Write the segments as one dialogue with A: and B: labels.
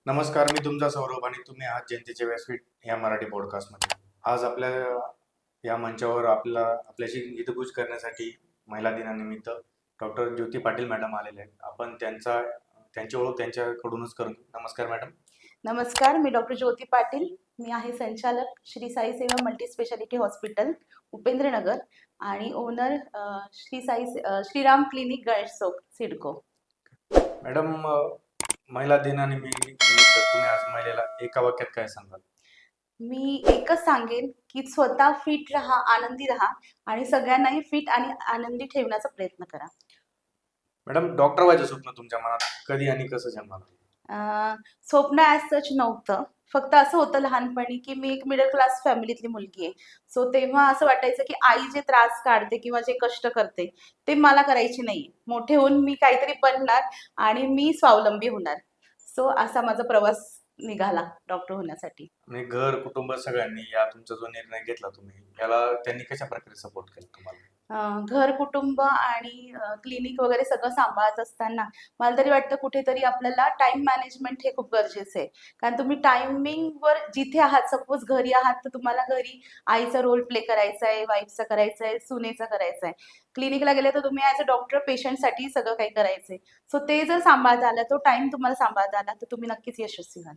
A: नमस्कार, मी तुमचा सौरभ आणि तुम्ही आहात जनतेचे व्यासपीठ या मराठी पॉडकास्टमध्ये. आज आपल्या या मंचावर आपल्याशी हितगुज करण्यासाठी महिला दिनानिमित्त डॉक्टर ज्योती पाटील मॅडम आलेले आहेत. आपण त्यांची ओळख त्यांच्याकडूनच करून घेऊ. नमस्कार मॅडम.
B: नमस्कार, मी डॉक्टर ज्योती पाटील. मी आहे संचालक श्री साई सेवा मल्टी स्पेशालिटी हॉस्पिटल उपेंद्रनगर आणि ओनर श्रीराम क्लिनिक गणेश चौक सिडको.
A: मॅडम, महिला दिनानिमित्त तुम्ही आज महिलेला एका वाक्यात काय सांगाल?
B: मी एकच सांगेन की स्वतः फिट राहा, आनंदी राहा आणि सगळ्यांनाही फिट आणि आनंदी ठेवण्याचा प्रयत्न करा.
A: मॅडम, डॉक्टर व्हायचं स्वप्न तुमच्या मनात कधी आणि कसं जन्माला?
B: स्वप्न ॲज सच नव्हतं. फक्त असं होतं लहानपणी की मी एक मिडल क्लास फॅमिलीतली मुलगी आहे. सो तेव्हा असं वाटायचं की आई जे त्रास काढते किंवा जे कष्ट करते ते मला करायचे नाही. मोठे होऊन मी काहीतरी बनणार आणि मी स्वावलंबी होणार. सो असा माझा प्रवास निघाला डॉक्टर होण्यासाठी.
A: म्हणजे घर, कुटुंब सगळ्यांनी या तुमचा जो निर्णय घेतला तुम्ही, याला त्यांनी कशा प्रकारे सपोर्ट केला तुम्हाला?
B: घर, कुटुंब आणि क्लिनिक वगैरे सगळं सांभाळत असताना मला तरी वाटतं कुठेतरी आपल्याला टाइम मॅनेजमेंट हे खूप गरजेचं आहे. कारण तुम्ही टायमिंगवर जिथे आहात, सपोज घरी आहात तर तुम्हाला घरी आईचा रोल प्ले करायचा आहे, वाईफचा करायचा आहे, सुनेचा करायचा आहे. क्लिनिकला गेले तर तुम्ही ॲज अ डॉक्टर पेशंटसाठी सगळं काही करायचंय. सो ते जर सांभाळता आलं, तो टाइम तुम्हाला सांभाळता आला तर तुम्ही नक्कीच यशस्वी व्हाल.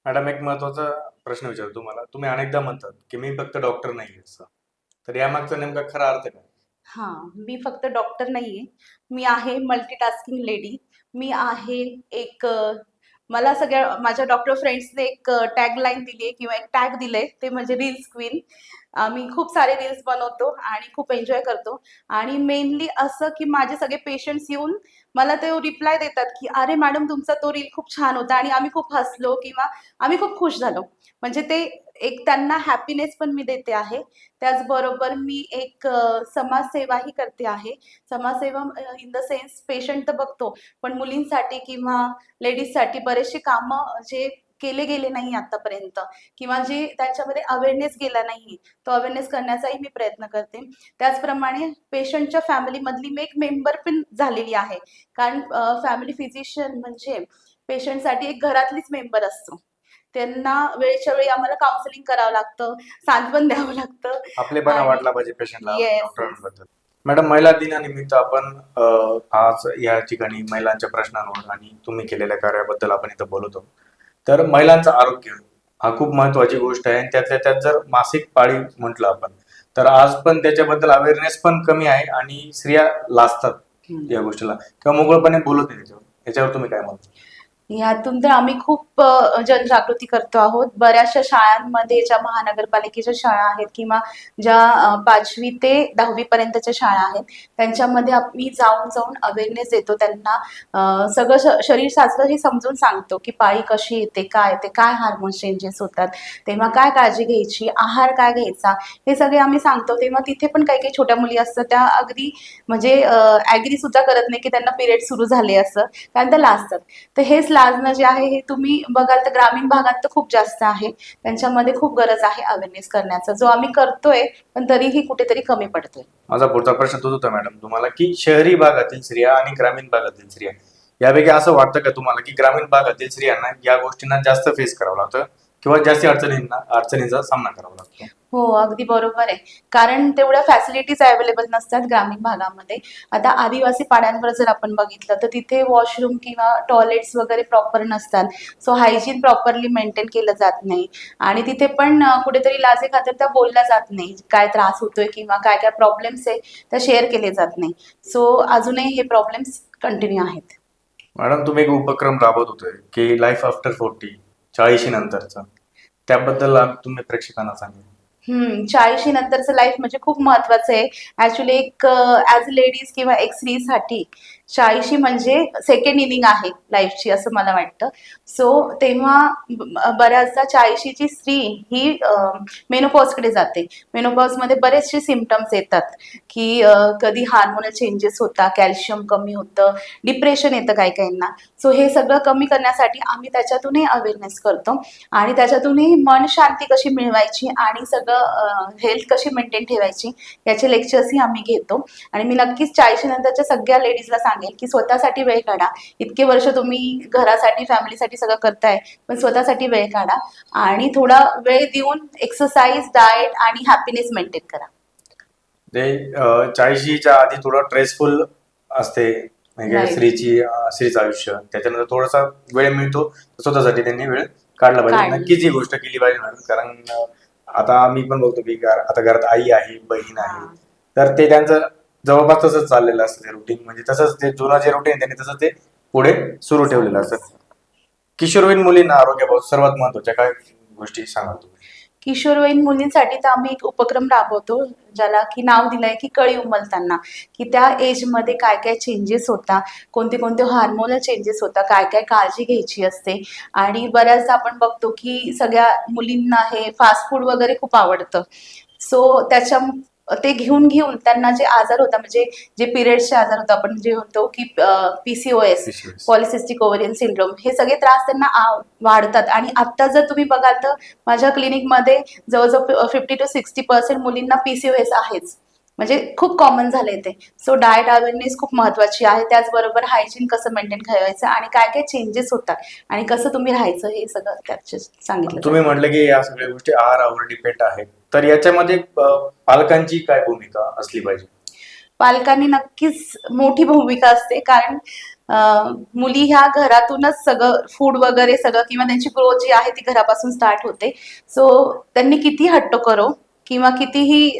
A: मॅडम, एक महत्वाचा प्रश्न विचारतो तुम्हाला. तुम्ही अनेकदा म्हणतात की मी फक्त डॉक्टर नाही असं, तर यामागचा नेमका खरा अर्थ काय?
B: मी फक्त डॉक्टर नाहीये. मी आहे मल्टीटास्किंग लेडी. मी आहे एक मला सगळ्या माझ्या डॉक्टर फ्रेंड्सने एक टॅगलाईन दिली आहे किंवा एक टॅग दिलंय, ते म्हणजे रील्स क्वीन. आम्ही खूप सारे रील्स बनवतो आणि खूप एन्जॉय करतो आणि मेनली असं की माझे सगळे पेशंट्स येऊन मला ते रिप्लाय देतात की "अरे मॅडम, तुमचा तो रील खूप छान होता आणि आम्ही खूप हसलो किंवा आम्ही खूप खुश झालो." म्हणजे ते एक त्यांना हॅपीनेस पण मी देते आहे. त्याचबरोबर मी एक समाजसेवाही करते आहे. समाजसेवा इन द सेन्स पेशंट तर बघतो, पण मुलींसाठी किंवा लेडीजसाठी बरेचसे कामं जे केले गेले नाही आतापर्यंत किंवा जे त्यांच्यामध्ये अवेअरनेस गेला नाही, तो अवेअरनेस करण्याचाही मी प्रयत्न करते. त्याचप्रमाणे पेशंटच्या फॅमिलीमधली मी एक मेंबर पण झालेली आहे. कारण फॅमिली फिजिशियन म्हणजे पेशंटसाठी एक घरातलीच मेंबर असतो. त्यांना वेळच्या वेळी आम्हाला काउन्सिलिंग करावं लागतं, सांत्वन द्यावं लागतं.
A: आपलेपणा
B: आणि
A: वाटला पाहिजे पेशंटला
B: येस, येस.
A: डॉक्टरांबद्दल. मॅडम, महिला दिनानिमित्त आपण आज या ठिकाणी महिलांच्या प्रश्नांवर आणि तुम्ही केलेल्या कार्याबद्दल आपण इथं बोलतो. तर महिलांचं आरोग्य हा खूप महत्वाची गोष्ट आहे आणि त्यातल्या त्यात जर मासिक पाळी म्हटलं आपण, तर आज पण त्याच्याबद्दल अवेअरनेस पण कमी आहे आणि स्त्रिया लाजतात या गोष्टीला किंवा मोकळेपणे बोलत नाही त्याच्यावर. याच्यावर तुम्ही काय म्हणता?
B: यातून तर आम्ही खूप जनजागृती करतो आहोत. बऱ्याचशा शाळांमध्ये ज्या महानगरपालिकेच्या शाळा आहेत किंवा ज्या 5वी ते 10वी पर्यंतच्या शाळा आहेत, त्यांच्यामध्ये आम्ही जाऊन जाऊन अवेअरनेस देतो त्यांना. सगळं शरीरशास्त्र हे समजून सांगतो की पाळी कशी येते, काय येते, काय हार्मोन चेंजेस होतात, तेव्हा काय काळजी घ्यायची, आहार काय घ्यायचा, हे सगळे आम्ही सांगतो. तेव्हा तिथे पण काही काही छोट्या मुली असतात त्या अगदी म्हणजे ॲग्री सुद्धा करत नाही की त्यांना पिरियड सुरू झाले असं, कारण त्या लाजतात. तर हेच लाजणं जे आहे हे तुम्ही बघाल तर ग्रामीण भागात तर खूप जास्त आहे. त्यांच्यामध्ये खूप गरज आहे अवेअरनेस करण्याचा, जो आम्ही करतोय पण तरीही कुठेतरी कमी पडतोय.
A: माझा पुढचा प्रश्न तोच होता मॅडम तुम्हाला, की शहरी भागातील स्त्रिया आणि ग्रामीण भागातील स्त्रिया यापैकी असं वाटतं का तुम्हाला की ग्रामीण भागातील स्त्रियांना या गोष्टींना जास्त फेस करावं लागतं किंवा जास्त अडचणींचा सामना करावा लागतो?
B: हो, अगदी बरोबर आहे. कारण तेवढ्या फॅसिलिटीज अवेलेबल नसतात ग्रामीण भागामध्ये. आता आदिवासी पाड्यांवर जर आपण बघितलं तर तिथे वॉशरूम किंवा टॉयलेट्स वगैरे प्रॉपर नसतात. सो हायजीन प्रॉपरली मेंटेन केलं जात नाही आणि तिथे पण कुठेतरी लाजेखातर त्या बोलल्या जात नाही. काय त्रास होतोय किंवा काय काय प्रॉब्लेम्स आहे त्या शेअर केले जात नाही. सो अजूनही हे प्रॉब्लेम्स कंटिन्यू आहेत.
A: मॅडम, तुम्ही एक उपक्रम राबवत होते की लाईफ आफ्टर 40, 40 नंतरचा, त्याबद्दल तुम्ही प्रेक्षकांना सांगा.
B: 40 नंतरचं लाईफ म्हणजे खूप महत्वाचं आहे. ॲक्च्युली एक ॲज अ लेडीज किंवा एक स्त्रीसाठी 40 म्हणजे सेकंड इनिंग आहे लाईफची असं मला वाटतं. सो तेव्हा बऱ्याचदा 40ची स्त्री ही मेनोपॉजकडे जाते. मेनोपॉजमध्ये बरेचसे सिम्पटम्स येतात की कधी हार्मोनल चेंजेस होतात, कॅल्शियम कमी होतं, डिप्रेशन येतं काही काहींना. सो हे सगळं कमी करण्यासाठी आम्ही त्याच्यातूनही अवेअरनेस करतो आणि त्याच्यातूनही मन शांती कशी मिळवायची आणि सगळं आपलं हेल्थ कशी मेंटेन ठेवायची याचे लेक्चर्सही आम्ही घेतो. आणि मी नक्कीच 40 नंतरच्या सगळ्या लेडीजला सांगेल की स्वतःसाठी वेळ काढा. इतके वर्ष तुम्ही घरासाठी फॅमिलीसाठी सगळं करताय, पण स्वतःसाठी वेळ काढा आणि थोडा वेळ देऊन एक्सरसाइज, डाएट आणि हॅपीनेस मेंटेन करा.
A: ते 40च्या आधी थोडं स्ट्रेसफुल असते म्हणजे
B: Right.
A: स्त्रीचं आयुष्य. त्याच्यानंतर थोडासा वेळ मिळतो, स्वतःसाठी त्यांनी वेळ काढला पाहिजे.
B: काढला.
A: नक्कीच ही गोष्ट केली पाहिजे मॅडम. कारण आता मी पण बघतो की आता घरात आई आहे, बहीण आहे,
B: हा.
A: तर ते त्यांचं जवळपास तसंच चाललेलं असतं रुटीन. म्हणजे तसंच ते जुनं जे रुटीन त्यांनी तसंच ते पुढे सुरू ठेवलेलं असतं. किशोरवयीन मुलींना आरोग्याबाबत सर्वात महत्वाच्या काय गोष्टी सांगाल तुम्ही?
B: किशोरवयीन मुलींसाठी तर आम्ही एक उपक्रम राबवतो, ज्याला की नाव दिलंय की कळी उमलताना, की त्या एजमध्ये काय काय चेंजेस होता, कोणते कोणते हार्मोनल चेंजेस होता, काय काय काळजी घ्यायची असते. आणि बऱ्याचदा आपण बघतो की सगळ्या मुलींना हे फास्ट फूड वगैरे खूप आवडतं. सो ते घेऊन घेऊन त्यांना जे आजार होता, म्हणजे जे पिरियड्सचे आजार होता, आपण जे म्हणतो की PCOS,
A: PCOS.
B: Polycystic ovarian syndrome, हे सगळे त्रास त्यांना वाढतात. आणि आता जर तुम्ही बघाल तर माझ्या क्लिनिकमध्ये जवळजवळ 50 to 60% मुलींना PCOS आहेच. म्हणजे खूप कॉमन झालंय ते. सो डाएट अवेअरनेस खूप महत्वाची आहे. त्याचबरोबर हायजीन कसं मेंटेन ठेवायचं आणि काय काय चेंजेस होतात आणि कसं तुम्ही राहायचं हे सगळं त्यात सांगितलं
A: तुम्ही
B: जातं.
A: म्हटलं की या सगळ्या गोष्टी आहारावर डिपेंड आहेत. तर याच्यामध्ये पालकांची काय भूमिका असली पाहिजे?
B: पालकांनी नक्कीच मोठी भूमिका असते, कारण मुली ह्या घरातूनच सगळं फूड वगैरे सगळं किंवा त्यांची ग्रोथ जी आहे ती घरापासून स्टार्ट होते. सो त्यांनी किती हट्ट करो किंवा कितीही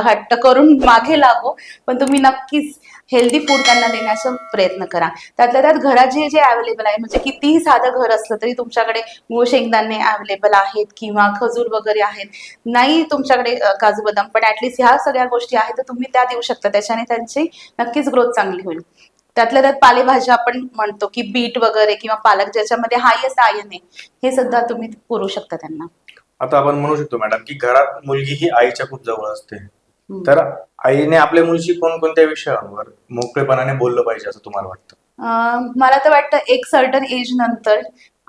B: हट्ट करून मागे लागो, पण तुम्ही नक्कीच हेल्दी फूड त्यांना देण्याचा प्रयत्न करा. त्यातल्या त्यात घरात जे जे अवेलेबल आहे, म्हणजे कितीही साधं घर असलं तरी तुमच्याकडे मूळ शेंगदाणे अवेलेबल आहेत किंवा खजूर वगैरे आहेत. नाही तुमच्याकडे काजू बदाम, पण ऍटलीस्ट ह्या सगळ्या गोष्टी आहेत तर तुम्ही त्या देऊ शकता. त्याच्याने त्यांची नक्कीच ग्रोथ चांगली होईल. त्यातल्या त्यात पालेभाज्या आपण म्हणतो की बीट वगैरे किंवा पालक, ज्याच्यामध्ये हायेस्ट आयर्न आहे, हे सुद्धा तुम्ही पुरवू शकता त्यांना.
A: आता आपण म्हणू शकतो मॅडम की घरात मुलगी ही आईच्या खूप जवळ असते.
B: हम्म.
A: तर आईने आपल्या मुलीशी कोणकोणत्या विषयांवर मोकळेपणाने बोललं पाहिजे असं तुम्हाला वाटतं?
B: मला तर वाटतं एक सर्टन एज नंतर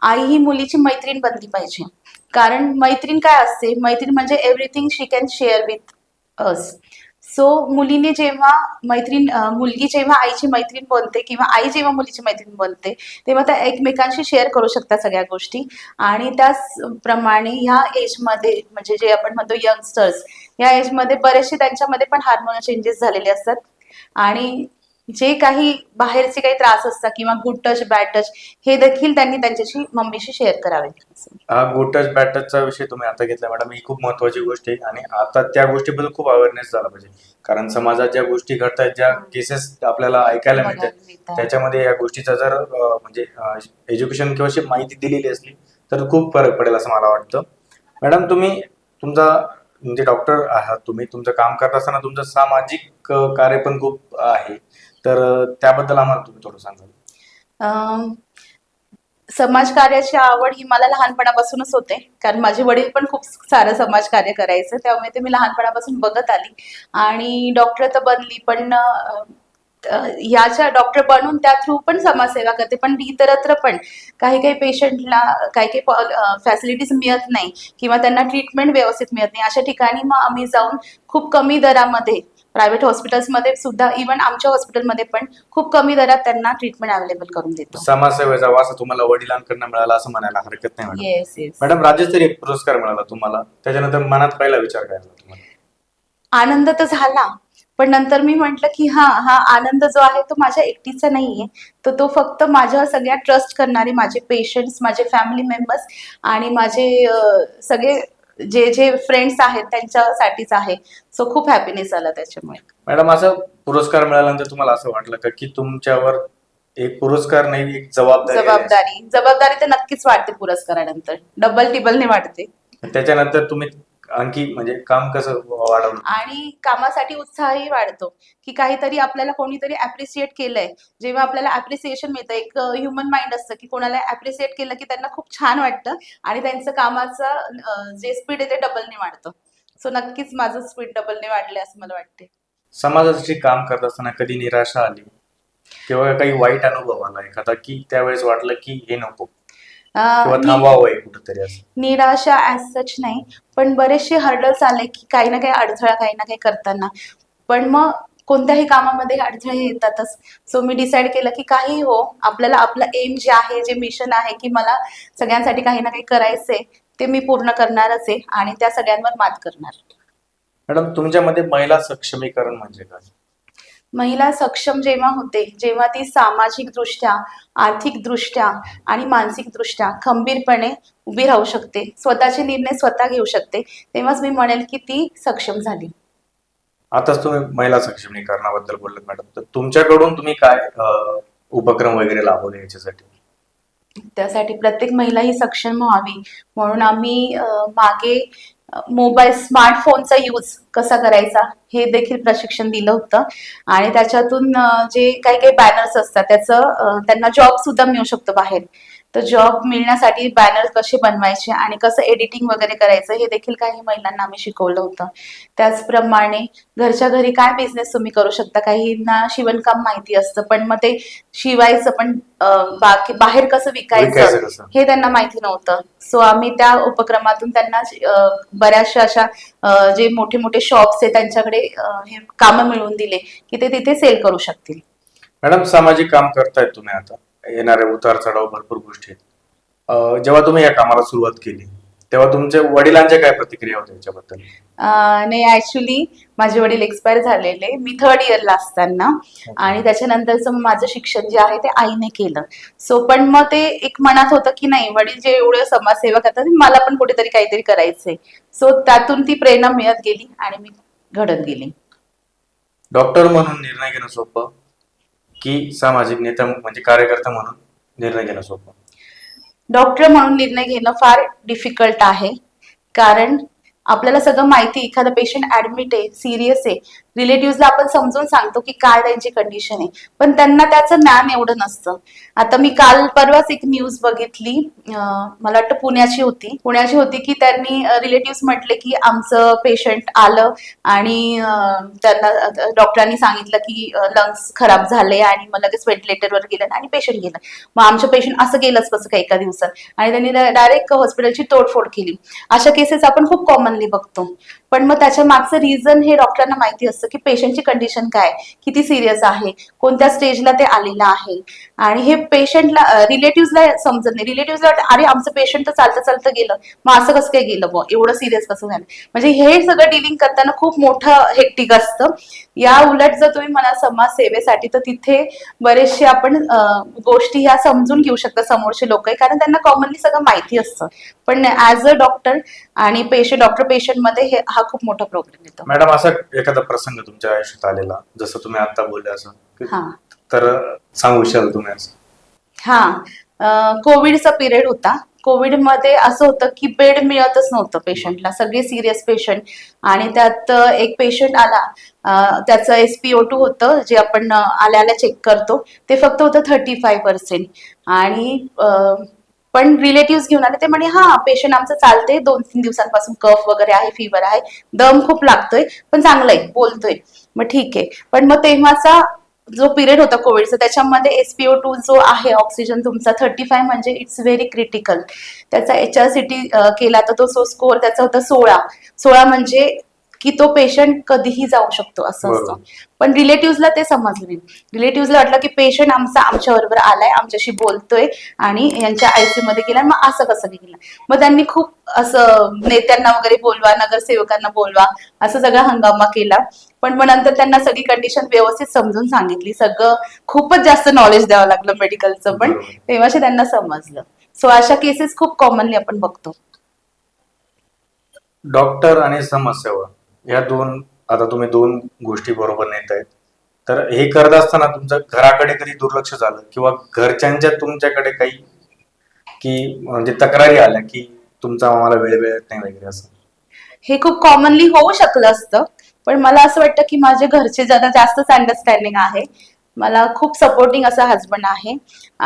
B: आई ही मुलीची मैत्रीण बनली पाहिजे. कारण मैत्रीण काय असते, मैत्रीण म्हणजे everything she can share with us. So मुलीने जेव्हा मुलगी जेव्हा आईची मैत्रीण बनते किंवा आई जेव्हा मुलीची मैत्रीण बनते, तेव्हा त्या एकमेकांशी शेअर करू शकतात सगळ्या गोष्टी. आणि त्याचप्रमाणे ह्या एजमध्ये, म्हणजे जे आपण म्हणतो यंगस्टर्स, या एजमध्ये बरेचसे त्यांच्यामध्ये पण हार्मोनल चेंजेस झालेले असतात. आणि जे काही बाहेरचे काही त्रास असतात किंवा गुड टच, बॅड टच, हे देखील त्यांनी त्यांच्याशी मम्मीशी शेअर करावे.
A: हा गुड टच बॅड टचचा विषय तुम्ही आता घेतला मॅडम, ही खूप महत्वाची गोष्ट आहे. आणि आता त्या गोष्टीबद्दल खूप अवेअरनेस झाला पाहिजे. कारण समाजात ज्या गोष्टी घडतायत, ज्या केसेस आपल्याला ऐकायला मिळतात,
B: बघायला मिळतात.
A: त्याच्यामध्ये या गोष्टीचा जर म्हणजे एज्युकेशन किंवा अशी माहिती दिलेली असली तर खूप फरक पडेल असं मला वाटतं. मॅडम, तुम्ही तुमचा म्हणजे डॉक्टर आहात, तुम्ही तुमचं काम करत असताना तुमचं सामाजिक कार्य पण खूप आहे. तर त्याबद्दल आम्हाला तुम्ही थोडं सांगाल?
B: अं, समाजकार्याची आवड ही मला लहानपणापासूनच होते, कारण माझे वडील पण खूप सारं समाजकार्य करायचं, त्यामुळे ते मी लहानपणापासून बघत आली. आणि डॉक्टर तर बनली, पण ह्याच्या डॉक्टर बनून त्या थ्रू पण समाजसेवा करते. पण इतरत्र पण काही काही पेशंटला काही काही फॅसिलिटीज मिळत नाही किंवा त्यांना ट्रीटमेंट व्यवस्थित मिळत नाही, अशा ठिकाणी मग आम्ही जाऊन खूप कमी दरामध्ये प्रायव्हेट हॉस्पिटल्समध्ये सुद्धा, इव्हन आमच्या हॉस्पिटलमध्ये पण खूप कमी दरात त्यांना ट्रीटमेंट अवेलेबल करून देतो.
A: समाजसेवेचा वारसा तुम्हाला वडिलांकडनं मिळाला असं म्हणायला हरकत नाही मॅडम.
B: Yes, yes.
A: मॅडम, राज्यस्तरीय पुरस्कार मिळाला तुम्हाला, त्याच्यानंतर मनात पहिला विचार काय आला तुम्हाला?
B: आनंद तर झाला, पण नंतर मी म्हटलं की हा हा आनंद जो आहे तो माझ्या एकटीचा नाहीये, तर तो फक्त माझ्या सगळ्या ट्रस्ट करणारे माझे पेशंट्स, माझे फॅमिली मेंबर्स आणि माझे सगळे जे जे फ्रेंड्स आहेत त्यांच्यासाठीच आहे. सो खूप हॅपीनेस आला त्याच्यामुळे.
A: मॅडम, असं पुरस्कार मिळाल्यानंतर तुम्हाला असं वाटलं का की तुमच्यावर एक पुरस्कार नाही, एक जबाबदारी आली असेल?
B: जबाबदारी तर नक्कीच वाटते पुरस्कारानंतर, डबल टिबलने वाटते.
A: त्याच्यानंतर तुम्ही आणखी म्हणजे काम कसं वाढवलं?
B: आणि कामासाठी उत्साहही वाढतो, की काहीतरी आपल्याला कोणीतरी ऍप्रिशिएट केलंय. जेव्हा आपल्याला ऍप्रिसिएशन मिळतं, एक ह्युमन माइंड असतं की कोणाला ऍप्रिशिएट केलं की त्यांना खूप छान वाटतं आणि त्यांचं कामाचं जे स्पीड आहे ते डबलने वाढतं. सो नक्कीच माझं स्पीड डबलने वाढलंय असं मला वाटते.
A: समाजासाठी काम करत असताना कधी निराशा आली किंवा काही वाईट अनुभव आला एखादा की त्यावेळेस वाटलं की हे नको? किंवा
B: नि-
A: थांबवावं आहे कुठेतरी असं?
B: निराशा ॲज सच नाही, पण बरेचसे हर्डल्स आले की काही ना काही अडथळा काही ना काही करताना. पण मग कोणत्याही कामामध्ये अडथळे येतातच. सो मी डिसाईड केलं की काही हो, आपल्याला आपलं एम जे आहे, जे मिशन आहे की मला सगळ्यांसाठी काही ना काही करायचंय, ते मी पूर्ण करणारच आहे आणि त्या सगळ्यांवर मात करणार.
A: मॅडम, तुमच्यामध्ये महिला सक्षमीकरण म्हणजे काय?
B: महिला सक्षम जेव्हा होते, जेव्हा ती सामाजिकदृष्ट्या, आर्थिकदृष्ट्या आणि मानसिकदृष्ट्या खंबीरपणे उभी राहू शकते, स्वतःचे निर्णय स्वतः घेऊ शकते, तेव्हाच मी म्हणेल की ती सक्षम झाली.
A: आताच तुम्ही महिला सक्षमीकरणाबद्दल बोललात मॅडम, तर तुमच्याकडून तुम्ही काय उपक्रम वगैरे राबवले याच्यासाठी?
B: त्यासाठी प्रत्येक महिला ही सक्षम व्हावी म्हणून आम्ही मागे मोबाईल स्मार्टफोनचा यूज कसा करायचा हे देखील प्रशिक्षण दिलं होतं आणि त्याच्यातून जे काही काही बॅनर्स असतात त्याचं त्यांना जॉब सुद्धा मिळू शकतो बाहेर. तर जॉब मिळण्यासाठी बॅनर कसे बनवायचे आणि कसं एडिटिंग वगैरे करायचं हे देखील काही महिलांना आम्ही शिकवलं होतं. त्याचप्रमाणे घरच्या घरी काय बिझनेस तुम्ही करू शकता. काहींना शिवणकाम माहिती असतं, पण मग ते शिवायचं पण बाकी बाहेर कसं विकायचं
A: विकायचं कसं?
B: हे त्यांना माहिती नव्हतं. सो आम्ही त्या उपक्रमातून त्यांना बऱ्याचशा अशा जे मोठे मोठे शॉप्स आहेत त्यांच्याकडे हे कामं मिळवून दिले की ते तिथे सेल करू शकतील.
A: मॅडम, सामाजिक काम करतायत तुम्ही आता, येणारे उतार चढाव भरपूर गोष्टी आहेत. जेव्हा तुम्ही या कामाला सुरुवात केली तेव्हा तुमच्या वडिलांच्या काय प्रतिक्रिया होत्या याच्याबद्दल?
B: नाही, ऍक्च्युली माझे वडील एक्सपायर झालेले मी थर्ड इयरला असताना आणि त्याच्यानंतरचं मग माझं शिक्षण जे आहे ते आईने केलं. सो पण मग ते एक मनात होतं की नाही, वडील जे एवढे समाजसेवा करतात मला पण कुठेतरी काहीतरी करायचंय. सो त्यातून ती प्रेरणा मिळत गेली आणि मी घडत गेली.
A: डॉक्टर म्हणून निर्णय घेणं सोपं की सामाजिक नेता म्हणजे कार्यकर्ता म्हणून निर्णय घेणं सोपं?
B: डॉक्टर म्हणून निर्णय घेणं फार डिफिकल्ट आहे, कारण आपल्याला सगळं माहिती, एखादा पेशंट ऍडमिट आहे, सिरियस आहे, रिलेटिव्हला आपण समजून सांगतो की काय त्यांची कंडिशन आहे, पण त्यांना त्याचं ज्ञान एवढं नसतं. आता मी काल परवाच एक न्यूज बघितली, मला वाटतं पुण्याची होती की त्यांनी रिलेटिव्ह म्हटले की आमचं पेशंट आलं आणि त्यांना डॉक्टरांनी सांगितलं की लंग्स खराब झाले आणि मग लगेच व्हेंटिलेटरवर गेलं आणि पेशंट गेलं. मग आमचं पेशंट असं गेलंच कसं काय एका दिवसात, आणि त्यांनी डायरेक्ट हॉस्पिटलची तोडफोड केली. अशा केसेस आपण खूप कॉमनली बघतो. पण मग त्याच्या मागचं रिझन हे डॉक्टरांना माहिती असतं की पेशंटची कंडिशन काय, किती सिरियस आहे, कोणत्या स्टेजला ते आलेलं आहे, आणि हे पेशंटला रिलेटिव्हला समजत नाही. रिलेटिव्हला अरे आमचं पेशंट तर चालतं चालतं गेलं, मग असं कसं काय गेलं, बुवा एवढं सिरियस कसं झालं. म्हणजे हे सगळं डिलिंग करताना खूप मोठं हेक्टिक असतं. या उलट जर तुम्ही म्हणा समाजसेवेसाठी, तर तिथे बरेचसे आपण गोष्टी ह्या समजून घेऊ शकता समोरचे लोक आहे, कारण त्यांना कॉमनली सगळं माहिती असतं. पण ऍज अ डॉक्टर आणि डॉक्टर पेशंट मध्ये हा खूप मोठा प्रॉब्लेम येतो.
A: मॅडम, असा एखादा प्रसंग तुमच्या आयुष्यात आलेला जसं तुम्ही आता बोलले असं,
B: हा
A: तर सांगू शकाल तुम्ही असं?
B: हा, कोविडचा पिरियड होता. कोविडमध्ये असं होतं की बेड मिळतच नव्हतं पेशंटला, सगळे सिरियस पेशंट. आणि त्यात एक पेशंट आला, त्याचं SpO2 होतं जे आपण आल्या आल्या चेक करतो, ते फक्त होतं 35%. आणि पण रिलेटिव्ह घेऊन आले, ते म्हणे हा पेशंट आमचं चालतंय, 2-3 दिवसांपासून कफ वगैरे आहे, फिवर आहे, दम खूप लागतोय, पण चांगलंय, बोलतोय. मग ठीक आहे. पण मग तेव्हाचा जो पिरियड होता कोविडचा, त्याच्यामध्ये SpO2 जो आहे ऑक्सिजन तुमचा 35 म्हणजे इट्स व्हेरी क्रिटिकल. त्याचा HRCT केला तर तो स्कोअर त्याचा होता 16 म्हणजे की तो पेशंट कधीही जाऊ शकतो असं असतं.
A: बरोबर.
B: पण रिलेटिव्हला ते समजलं नाही. रिलेटिव्हला वाटलं की पेशंट आमचा आमच्या बरोबर आलाय, आमच्याशी बोलतोय आणि यांच्या ICU मध्ये गेलाय, मग असं कसं गेलं. मग त्यांनी खूप असं नेत्यांना वगैरे बोलवा, नगरसेवकांना बोलवा, असं सगळा हंगामा केला. पण मग नंतर त्यांना सगळी कंडिशन व्यवस्थित समजून सांगितली. सगळं खूपच जास्त नॉलेज द्यावं लागलं मेडिकलचं, पण
A: बरोबर.
B: तेव्हाच त्यांना समजलं. सो अशा केसेस खूप कॉमनली आपण बघतो.
A: डॉक्टर आणि समाजसेवा या दोन, आता तुम्ही दोन गोष्टी बरोबर नेत आहेत, तर हे करत असताना तुमचं घराकडे कधी दुर्लक्ष झालं किंवा घरच्यांच्या तुमच्याकडे काही की म्हणजे तक्रारी आल्या की तुमचा आम्हाला वेळ मिळत नाही वगैरे असं?
B: हे खूप कॉमनली होऊ शकलं असतं, पण मला असं वाटतं की माझे घरचे जरा जास्तच अंडरस्टँडिंग आहे. मला खूप सपोर्टिंग असा हजबंड आहे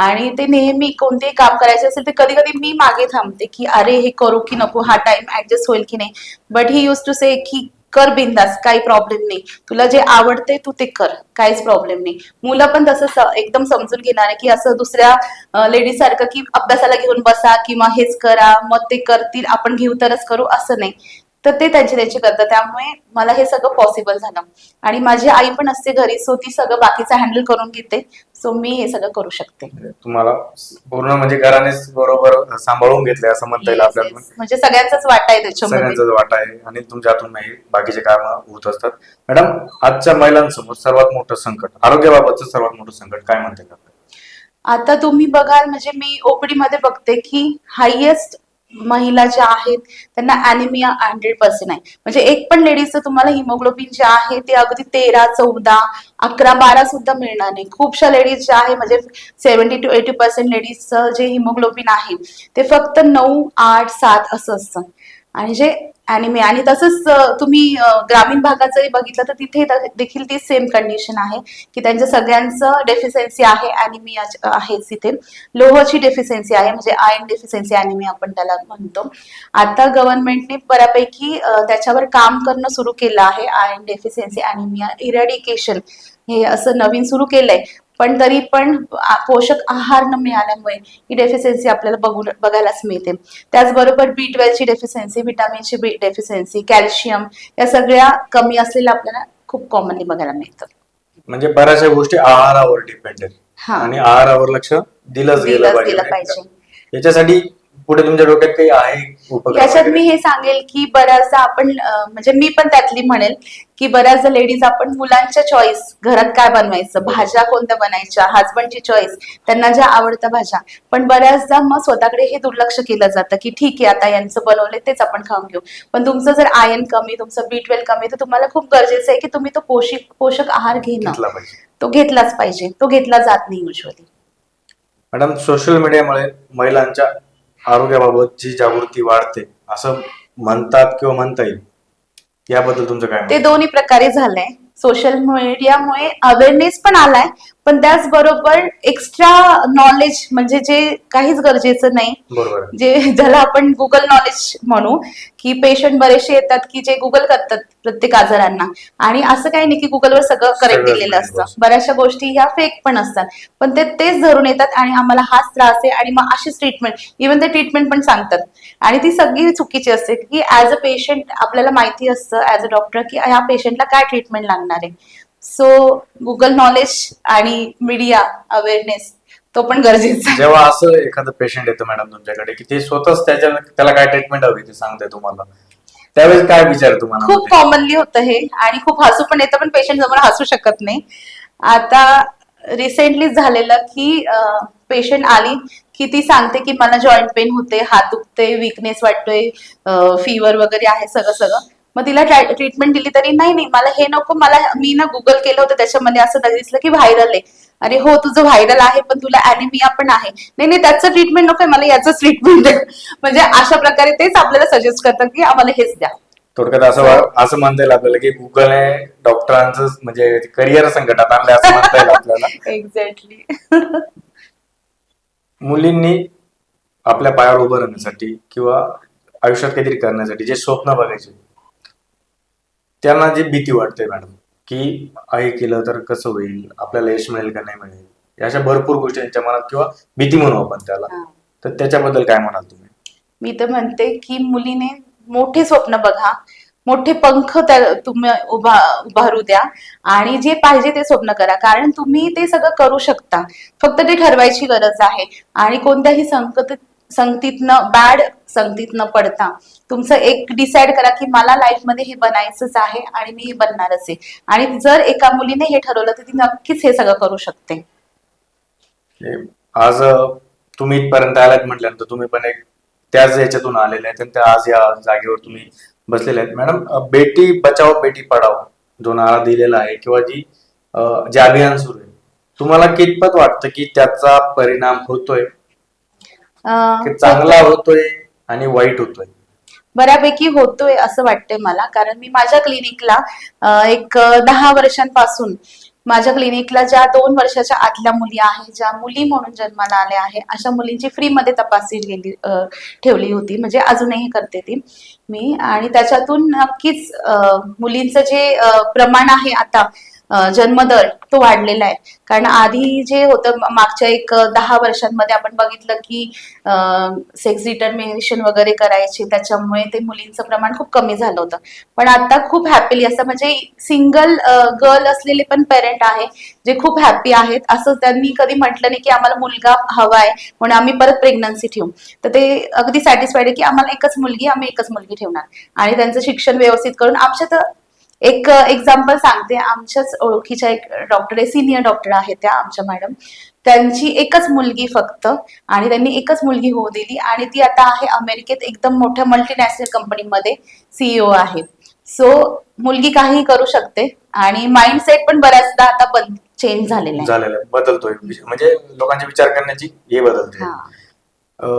B: आणि ते नेहमी कोणतेही काम करायचे असेल ते कधी कधी मी मागे थांबते की अरे हे करू की नको, हा टाइम ऍडजस्ट होईल की नाही. बट ही यूज टू से की कर बिंदास, काही प्रॉब्लेम नाही. तुला जे आवडते तू ते कर, काहीच प्रॉब्लेम नाही. मुलं पण तसं एकदम समजून घेणार आहे की असं दुसऱ्या लेडीज सारखं की अभ्यासाला घेऊन बसा किंवा हेच करा मग ते करतील आपण घेऊ तरच करू असं नाही. तर ते त्यांची करतात. त्यामुळे मला हे सगळं पॉसिबल झालं. आणि माझी आई पण असते घरी, सो ती सगळं बाकीचं हँडल करून घेते. सो मी हे सगळं करू शकते.
A: तुम्हाला पूर्ण म्हणजे घरानेच बरोबर सांभाळून घेतले असं म्हणता येईल
B: Yes,
A: आपल्याला.
B: yes. म्हणजे सगळ्यांचाच वाटा आहे त्याच्यामध्ये.
A: सगळ्यांचाच वाटा आहे आणि तुमच्या हातून नाही बाकीचे कामं होत असतात. मॅडम, आजच्या महिलांसमोर सर्वात मोठं संकट, आरोग्याबाबतचं सर्वात मोठं संकट काय म्हणता येईल?
B: आता तुम्ही बघाल म्हणजे मी ओपीडी मध्ये बघते की हायेस्ट महिला ज्या आहेत त्यांना अॅनिमिया 100% आहे. म्हणजे एक पण लेडीजचं तुम्हाला हिमोग्लोबिन जे आहे ते अगदी 13, 14, 11, 12 सुद्धा मिळणार नाही. खूपशा लेडीज ज्या आहे म्हणजे 70 to 80% लेडीजचं जे हिमोग्लोबिन आहे ते फक्त 9, 8, 7 असं असतं. आणि जे अॅनिमिया आणि तसंच तुम्ही ग्रामीण भागात जरी बघितलं तर तिथे देखील ती सेम कंडिशन आहे की त्यांच्या सगळ्यांचं डेफिशियन्सी आहे, अॅनिमिया आहे. तिथे लोहची डेफिशियन्सी आहे म्हणजे आयर्न डेफिशियन्सी अॅनिमिया आपण त्याला म्हणतो. आता गव्हर्नमेंटने बऱ्यापैकी त्याच्यावर काम करणं सुरू केलं आहे. आयर्न डेफिशियन्सी अॅनिमिया इरॅडिकेशन हे असं नवीन सुरू केलंय. पण तरी पण पोषक आहार न मिळाल्यामुळे ही डेफिशियन्सी आपल्याला बघायलाच मिळते. त्याचबरोबर B12 ची डेफिशियन्सी, व्हिटॅमिनची डेफिशियन्सी, कॅल्शियम या सगळ्या कमी असलेल्या आपल्याला खूप कॉमनली बघायला मिळतं.
A: म्हणजे बऱ्याचशा गोष्टी आहारावर डिपेंड आहेत
B: हा,
A: आणि आहारावर लक्ष दिलंच गेलं
B: दिलंच
A: पाहिजे.
B: गेलं पाहिजे.
A: याच्यासाठी पुढे तुमच्या डोक्यात काही आहे उपक्रम
B: याच्यात मी
A: वगैरे?
B: हे सांगेल की बऱ्याचदा आपण म्हणजे मी पण त्यातली म्हणेल की बऱ्याचदा लेडीज आपण मुलांच्या चॉईस घरात काय बनवायचं, भाज्या कोणत्या बनायच्या, हजबंडची चॉईस, त्यांना ज्या आवडत्या भाज्या, पण बऱ्याचदा मग स्वतःकडे हे दुर्लक्ष केलं जातं की ठीक आहे आता यांचं बनवलंय तेच आपण खाऊन घेऊ. पण तुमचं जर आयर्न कमी, तुमचं B12 कमी, तर तुम्हाला खूप गरजेचं आहे की तुम्ही तो पोषक आहार घेणं,
A: घेतला पाहिजे.
B: तो घेतलाच पाहिजे. तो घेतला जात नाही युजली.
A: मॅडम, सोशल मीडियामुळे महिलांच्या आरोग्याबाबत जी जागृती वाढते असं म्हणतात किंवा म्हणता येईल, याबद्दल तुमचं काय मत
B: ते
A: आहे?
B: दोन्ही प्रकारे झालंय. सोशल मीडियामुळे अवेअरनेस पण आलाय, पण त्याचबरोबर एक्स्ट्रा नॉलेज म्हणजे जे काहीच गरजेचं नाही,
A: बरोबर आहे.
B: जे ज्याला आपण गुगल नॉलेज म्हणू, की पेशंट बरेचसे येतात की जे गुगल करतात प्रत्येक आजारांना. आणि असं काही नाही की गुगलवर सगळं करेक्ट
A: सगळंच
B: दिलेलं
A: माहिती
B: असतं. बऱ्याचशा गोष्टी ह्या फेक पण असतात. पण ते तेच धरून येतात आणि आम्हाला हाच त्रास आहे आणि मग अशीच ट्रीटमेंट, इव्हन ते ट्रीटमेंट पण सांगतात. आणि ती सगळी चुकीची असते की ऍज अ पेशंट आपल्याला माहिती असतं ऍज अ डॉक्टर की ह्या पेशंटला काय ट्रीटमेंट लागणार आहे. सो गुगल नॉलेज आणि मीडिया अवेअरनेस तो पण गरजेचा आहे.
A: जेव्हा असं एखादं पेशंट येतं मॅडम तुमच्याकडे की ते स्वतःच त्याला काय ट्रीटमेंट हवी ते सांगते तुम्हाला, त्यावेळेस काय विचार तुम्हाला
B: खूप
A: मनात
B: कॉमनली होतं हे आणि खूप हसू पण येतं, पण पेशंट जवळ हसू शकत नाही. आता रिसेंटलीच झालेलं की पेशंट आली की ती सांगते की मला जॉईंट पेन होते, हात दुखते, विकनेस वाटतोय, फीवर वगैरे आहे सगळं सगळं. मग तिला ट्रीटमेंट दिली तरी नाही नाही मला हे नको, मी ना गुगल केलं होतं त्याच्यामध्ये असं दिसलं की व्हायरल आहे. अरे हो तुझं व्हायरल आहे पण तुला अॅनिमिया पण आहे. नाही नाही त्याचं ट्रीटमेंट नकोय मला याचंच ट्रीटमेंट द्या. म्हणजे अशा प्रकारे तेच आपल्याला सजेस्ट करतात की आम्हाला हेच द्या.
A: थोडक्यात असं म्हणता येईल आपल्याला की गुगल हे डॉक्टरांचं म्हणजे करिअर संकटात आणलं असं म्हणता येईल आपल्याला.
B: एक्झॅक्टली.
A: मुलींनी आपल्या पायावर उभं राहण्यासाठी किंवा आयुष्यात काहीतरी करण्यासाठी जे स्वप्न बघायचे, त्यांना जी भीती वाटते मॅडम की हे केलं तर कसं होईल, आपल्याला यश मिळेल का नाही मिळेल, अशा भरपूर गोष्टी त्यांच्या मनात किंवा भीती म्हणू आपण त्याला, तर त्याच्याबद्दल काय म्हणाल तुम्ही?
B: मी तर म्हणते की मुलीने मोठे स्वप्न बघा, मोठे पंख तुम्ही उभारू द्या आणि जे पाहिजे ते स्वप्न करा. कारण तुम्ही ते सगळं करू शकता, फक्त ते ठरवायची गरज आहे. आणि कोणत्याही संगतीतनं बॅड संगतीत न पडता तुमचं एक डिसाईड करा की मला लाईफमध्ये हे बनायचंच आहे आणि मी हे बनणारच आहे. आणि जर एका मुलीने हे ठरवलं तर ती नक्कीच हे सगळं करू शकते.
A: आज तुम्ही इथपर्यंत आलात म्हटल्यानंतर तुम्ही पण एक त्याच याच्यातून आलेले आहेत आणि त्या आज या जागेवर तुम्ही बसलेले आहेत. मॅडम, बेटी बचाओ बेटी पढाओ जो नारा दिलेला आहे किंवा जे अभियान सुरू आहे, तुम्हाला कितपत वाटतं की त्याचा परिणाम होतोय, की चांगला होतोय आणि वाईट होतोय?
B: बऱ्यापैकी होतोय असं वाटतंय मला. कारण मी माझ्या क्लिनिकला एक 10 वर्षांपासून माझ्या क्लिनिकला ज्या 2 वर्षाच्या आतल्या मुली आहेत, ज्या मुली म्हणून जन्माला आल्या आहे, अशा मुलींची फ्रीमध्ये तपासणी ठेवली होती. म्हणजे अजूनही करते ती मी. आणि त्याच्यातून नक्कीच मुलींचं जे प्रमाण आहे आता, जन्मदर तो वाढलेला आहे. कारण आधी जे होतं मागच्या एक 10 वर्षांमध्ये आपण बघितलं की सेक्स डिटर्मिनेशन वगैरे करायचे, त्याच्यामुळे ते मुलींचं प्रमाण खूप कमी झालं होतं. पण आता खूप हॅपीली असं म्हणजे सिंगल गर्ल असलेले पण पेरेंट आहे जे खूप हॅपी आहेत. असं त्यांनी कधी म्हटलं नाही की आम्हाला मुलगा हवाय म्हणून आम्ही परत प्रेग्नन्सी ठेवू. तर ते अगदी सॅटिस्फाईड आहे की आम्हाला एकच मुलगी, आम्ही एकच मुलगी ठेवणार. आणि त्यांचं शिक्षण व्यवस्थित करून आमच्या तर एक एक्झाम्पल सांगते. आमच्याच ओळखीच्या एक डॉक्टर आहे, सिनियर डॉक्टर आहे त्या आमच्या मॅडम. त्यांची एकच मुलगी फक्त, आणि त्यांनी एकच मुलगी होऊ दिली, आणि ती आता आहे अमेरिकेत एकदम मोठ्या मल्टीनॅशनल कंपनीमध्ये सीईओ आहे. सो मुलगी काही करू शकते, आणि माइंडसेट पण बऱ्याचदा आता चेंज झालेला आहे.
A: झालेलं आहे, बदलतोय. म्हणजे लोकांचे विचार करण्याची हे बदलते.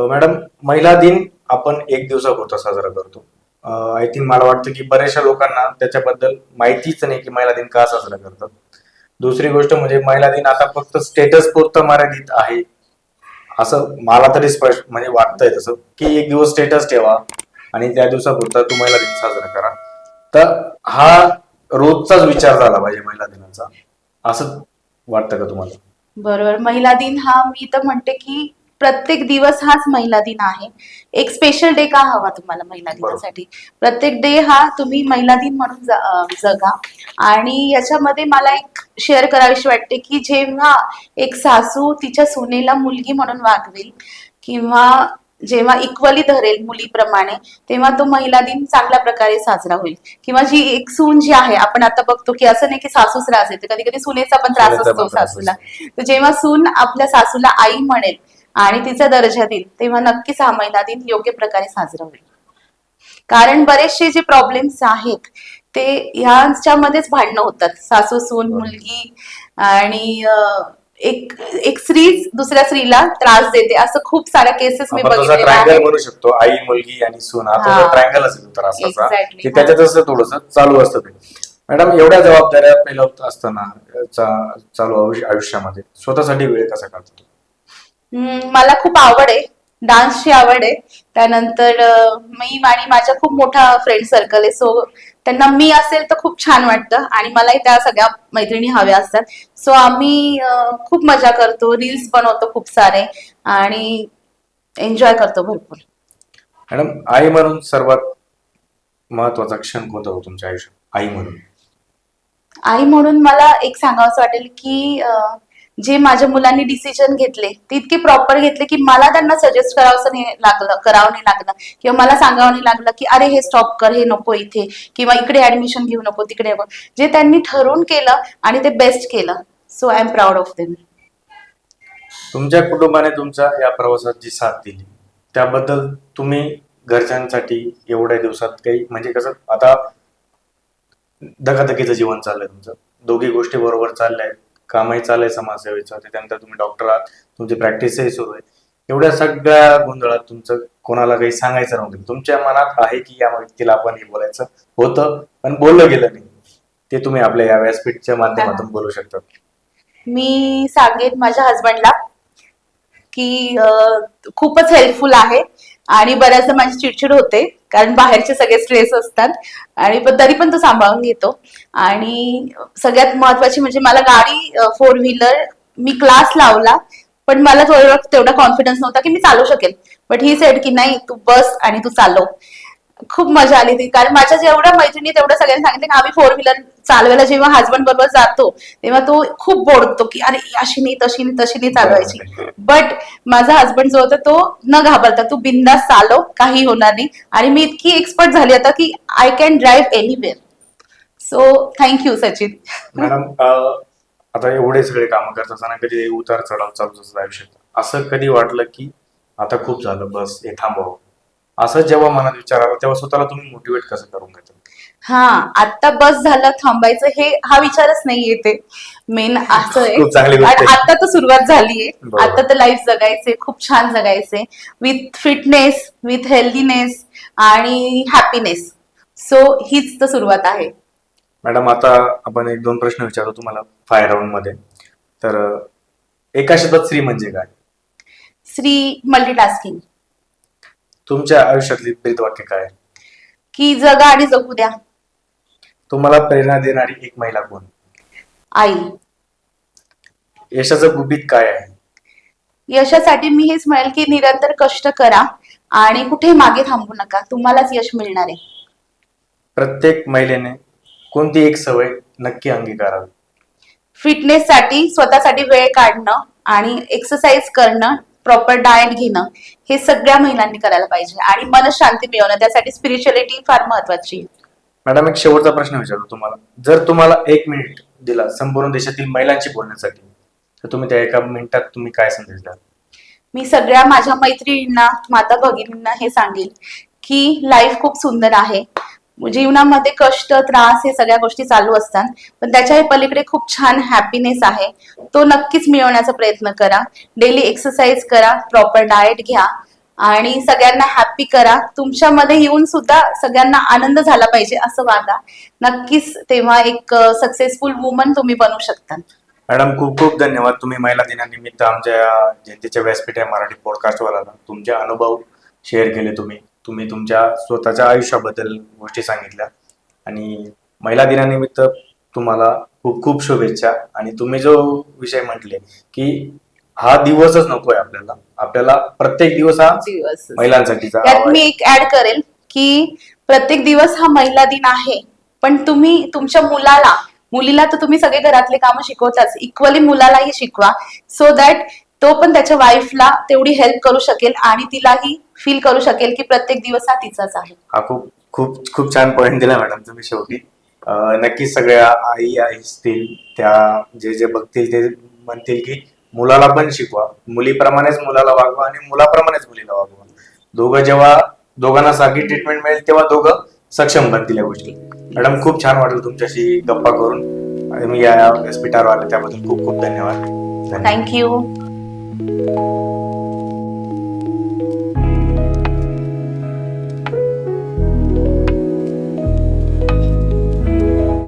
A: मॅडम, महिला दिन आपण 1 दिवसापुरता साजरा करतो. आय थिंक मला वाटतं की बऱ्याचशा लोकांना त्याच्याबद्दल माहितीच नाही की महिला दिन का साजरा करतात. दुसरी गोष्ट म्हणजे महिला दिन आता फक्त स्टेटस पुरतं मर्यादित आहे असं मला तरी स्पष्ट म्हणजे वाटतंय तसं, की 1 दिवस स्टेटस ठेवा आणि त्या दिवसापुरता तू महिला दिन साजरा करा. तर हा रोजचाच विचार झाला पाहिजे महिला दिनाचा, असं वाटतं का तुम्हाला?
B: बरोबर. महिला दिन हा मी तर म्हणते की प्रत्येक दिवस हाच महिला दिन आहे. एक स्पेशल डे का हवा तुम्हाला महिला दिनासाठी? प्रत्येक डे हा तुम्ही महिला दिन म्हणून जगा. आणि याच्यामध्ये मला एक शेअर करावीशी वाटते की जेव्हा एक सासू तिच्या सुनेला मुलगी म्हणून वागवेल, किंवा जेव्हा इक्वली धरेल मुलीप्रमाणे, तेव्हा तो महिला दिन चांगल्या प्रकारे साजरा होईल. किंवा जी एक सून जी आहे, आपण आता बघतो की असं नाही की सासूस त्रास येते, कधी कधी सुनेचा पण त्रास असतो सासूला. तर जेव्हा सून आपल्या सासूला आई म्हणेल आणि तिचा दर्जा देईल, तेव्हा नक्कीच हा महिला दिन योग्य प्रकारे साजरा होईल. कारण बरेचसे जे प्रॉब्लेम्स आहेत ते ह्याच्यामध्येच भांडणं होतात, सासू सून मुलगी. आणि एक एक स्त्री दुसऱ्या स्त्रीला त्रास देते, असं खूप साऱ्या केसेस मी बघितलेल्या
A: ट्रायंगल
B: आहेत.
A: म्हणू शकतो, आई मुलगी आणि सून, हा
B: हा.
A: ट्रायंगलच येतो त्रासाचा,
B: Exactly.
A: की त्याच्यातच थोडस चालू असतं ते. मॅडम, एवढ्या जबाबदाऱ्या पेलवत असताना चालू आयुष्यामध्ये स्वतःसाठी वेळ कसा काढतो?
B: मला खूप आवड आहे, डान्सची आवड आहे. त्यानंतर मी आणि माझा खूप मोठा फ्रेंड सर्कल आहे. सो त्यांना मी असेल तर खूप छान वाटतं, आणि मलाही त्या सगळ्या मैत्रिणी हव्या असतात. सो आम्ही खूप मजा करतो, रील्स बनवतो खूप सारे, आणि एन्जॉय करतो भरपूर.
A: मॅडम, आई म्हणून सर्वात महत्वाचा क्षण कोणता होता तुमच्या आयुष्यात? आई म्हणून
B: आई म्हणून मला एक सांगावंसं वाटेल की जे माझ्या मुलांनी डिसिजन घेतले ते इतके प्रॉपर घेतले की मला त्यांना सजेस्ट करावं नाही लागलं, किंवा मला सांगावं नाही लागलं की अरे हे स्टॉप कर, हे नको इथे, किंवा इकडे ऍडमिशन घेऊ नको, तिकडे नको. जे त्यांनी ठरवून केलं आणि ते बेस्ट केलं. So I am proud of them.
A: तुमच्या कुटुंबाने तुमच्या या प्रवासात जी साथ दिली त्याबद्दल तुम्ही घरच्यांसाठी एवढ्या दिवसात काही म्हणजे कसं, आता धकाधकीचं जीवन चाललंय तुमचं, दोघी गोष्टी बरोबर चालल्या आहेत, कामही चाललंय समाजसेवेचं, त्यानंतर तुम्ही डॉक्टर आहात, तुमची प्रॅक्टिसही सुरू आहे. एवढ्या सगळ्या गोंधळात तुमचं कोणाला काही सांगायचं नव्हतं, तुमच्या मनात आहे की या व्यक्तीला आपण हे बोलायचं होतं पण बोललं गेलं नाही, ते तुम्ही आपल्या या व्यासपीठच्या माध्यमातून बोलू शकता?
B: मी सांगेन माझ्या हस्बंडला की खूपच हेल्पफुल आहे, आणि बऱ्याचदा माझी चिडचिड होते कारण बाहेरचे सगळे स्ट्रेस असतात, आणि पण तरी पण तो सांभाळून घेतो. आणि सगळ्यात महत्वाची म्हणजे मला गाडी 4 व्हीलर मी क्लास लावला, पण मला तेवढा कॉन्फिडन्स नव्हता की मी चालू शकेल. बट ही सेड की नाही, तू बस आणि तू चालव. खूप मजा आली ती, कारण माझ्या जेवढ्या मैत्रिणी तेवढ्या सगळ्यांनी सांगितलं की आम्ही 4 व्हीलर चालवायला जेव्हा हस्बंड बरोबर जातो तेव्हा तो खूप बोलतो की अरे अशी नाही तशी नाही तशी नाही चालवायची. बट माझा हस्बंड जो होता तो न घाबरता तू बिंदास चालव, काही होणार नाही. आणि मी इतकी एक्सपर्ट झाली आता की I can drive anywhere. So thank you Sachin.
A: Madam, आता एवढे सगळे काम करत असताना कधी उतार चढाव चालूच असतात आयुष्यात, असं कधी वाटलं की आता खूप झालं, बस हे थांबवावं, असं जेव्हा मनात विचार आला तेव्हा स्वतःला तुम्ही मोटिवेट कसं करून घेता?
B: हा, आता बस झालं, थांबायचं हे हा विचारच नाही येते. मेन असं आहे,
A: खूप चांगली गोष्ट
B: आणि
A: आहे.
B: आता तर सुरुवात झालीये.
A: बरोबर.
B: आता तर लाईफ जगायचे, खूप छान जगायचे, विथ फिटनेस, विथ हेल्दीनेस आणि हॅपीनेस. सो हीच तर सुरुवात आहे.
A: मॅडम आता आपण एक दोन प्रश्न विचारू तुम्हाला फायर राऊंड मध्ये. तर एका शब्दात श्री म्हणजे काय?
B: श्री मल्टीटास्किंग.
A: तुमच्या आयुष्यातली ब्रीद वाक्य काय आहे?
B: की जगा आणि जगू द्या.
A: तुम्हाला प्रेरणा देणारी एक महिला कोण?
B: आई.
A: यशाचं गुपित काय आहे?
B: यशासाठी मी हेच म्हणेल की निरंतर कष्ट करा आणि कुठे मागे थांबू नका, तुम्हालाच यश मिळणार आहे.
A: प्रत्येक महिलेने कोणती एक सवय नक्की अंगीकारावी?
B: फिटनेससाठी स्वतःसाठी वेळ काढणं आणि एक्सरसाइज करणं, प्रॉपर डाएट घेणं, हे सगळ्या महिलांनी करायला पाहिजे. आणि मनशांती मिळवणं, त्यासाठी स्पिरिच्युअलिटी फार महत्वाची आहे.
A: मॅडम एक शेवटचा प्रश्न विचारतो तुम्हाला. जर तुम्हाला 1 मिनिट दिला संपूर्ण देशातील महिलांशी बोलण्यासाठी, तर तुम्ही त्या 1 मिनिटात तुम्ही काय संदेश द्याल?
B: मी सगळ्या माझ्या मैत्रिणींना, माता भगिनींना हे सांगेल की लाईफ खूप सुंदर आहे. जीवनामध्ये कष्ट, त्रास हे सगळ्या गोष्टी चालू असतात, पण त्याच्या पलीकडे खूप छान हॅपीनेस आहे. तो नक्कीच मिळवण्याचा प्रयत्न करा. डेली एक्सरसाइज करा, प्रॉपर डाएट घ्या आणि सगळ्यांना हॅपी करा. तुमच्यामध्ये येऊन सुद्धा सगळ्यांना आनंद झाला पाहिजे असं वागा. नक्कीच तेव्हा एक सक्सेसफुल वुमन तुम्ही बनू शकता.
A: मॅडम खूप खूप धन्यवाद. तुम्ही महिला दिनानिमित्त आमच्या जयंतीच्या व्यासपीठ या मराठी पॉडकास्टवाला तुमचे अनुभव शेअर केले. तुम्ही तुमच्या स्वतःच्या आयुष्याबद्दल गोष्टी सांगितल्या आणि महिला दिनानिमित्त तुम्हाला खूप खूप शुभेच्छा. आणि तुम्ही जो विषय म्हटले की हा दिवसच नकोय आपल्याला प्रत्येक दिवस हा
B: दिवस
A: महिलांसाठीचा
B: त्यात मी एक ऍड करेल की प्रत्येक दिवस हा महिला दिन आहे, पण तुम्ही तुमच्या मुलीला तर तुम्ही सगळे घरातले कामं शिकवताच, इक्वली मुलालाही शिकवा, सो दॅट तो पण त्याच्या वाईफला तेवढी हेल्प करू शकेल आणि तिलाही फील करू शकेल की प्रत्येक दिवस हा तिचाच आहे.
A: हा खूप खूप खूप छान पॉईंट दिला मॅडम तुम्ही शेवटी. नक्कीच सगळ्या आई असतील त्या जे बघतील ते म्हणतील की मुलाला पण शिकवा, मुलीप्रमाणेच मुलाला वागवा आणि मुलाप्रमाणेच मुलीला वागवा. दोघांना सारखी ट्रीटमेंट मिळेल तेव्हा दोघं सक्षम बनतील या गोष्टी. मॅडम खूप छान वाटलं तुमच्याशी गप्पा करून आणि मी या व्यासपीठावर आले त्याबद्दल खूप खूप धन्यवाद.
B: थँक्यू.